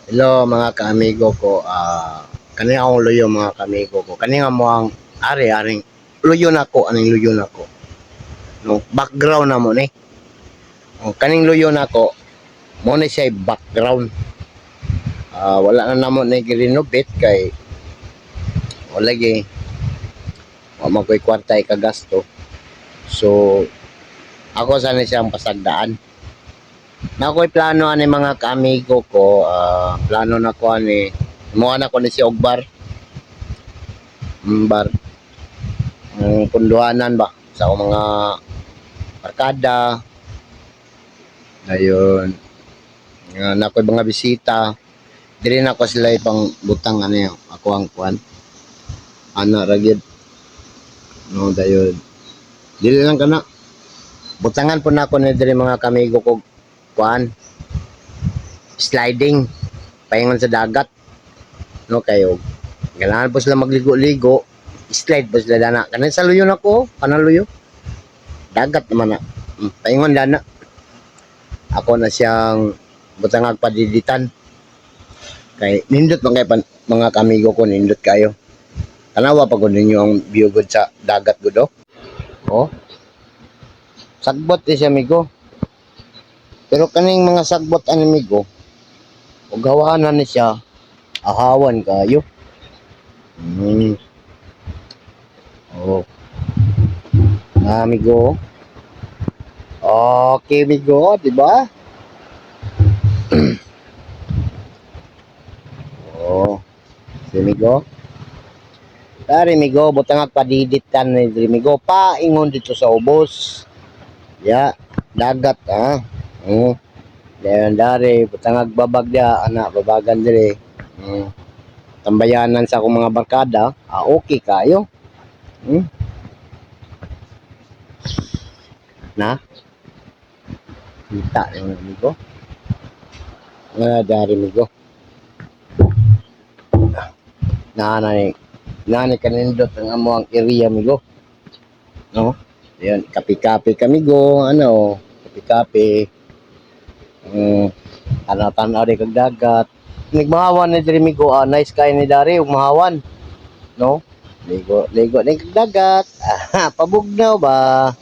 Hello mga kaamigo ko. Kani akong luyo mga kaamigo ko. Kani nga mo ang ari-aring luyo nako, aning luyo nako. No, background na mo ni. Kaning luyo nako mo ni siya background. Wala na namo ni girenovate kay wala gi wa makoy kwarta ikagasto. So ako sana siyang pasagdaan. Na ako'y plano ani mga kaamigo ko, plano na ko ani mo na ko ni si Ogbar. Bar kunduhanan ba sa akong mga barkada. Ayun. Na ako'y mga bisita. Dili na ko sila ipang butang ano yun, ako ang kuan. Ana ra gyud. No dayon. Dili lang kana. Butangan po na ako ni diri mga kamigo ko kuan. Sliding paingon sa dagat. No kayo. Kailangan po sila magligo-ligo. Slide po sila dana. Kanan sa luyo na ko, kanang luyo. Dagat naman na. Paingon dana. Ako na siyang butangag padiditan. Kay nindot man kay mga kamigo ko, nindot kayo. Tanawa pa gud ninyo ang view gud sa dagat gud oh. Sagbot siya amigo. Pero kaning mga sagbot ani amigo, ug hawanan ni siya, ahawan kayo. Oh. Amigo. Okay, amigo, di ba? Oh. Si amigo. Dari amigo, butang padiditan ni amigo, paingon dito sa ubos. Ya, dagat Dayon dari butang babag dia, anak babagan diri. Tambayanan sa akong mga barkada, okay kayo. Na? Kita yung amigo. Dari amigo. Nanay kanindot ang amuang area amigo. No? Ayun, kapi-kapi kami go, kapi-kapi. Tanaw-tanaw di kag dagat. Nagmahawan ni diri amigo, nice kay ni dari ug mahawan. No? Ligo ni kag dagat. Pabugnaw ba?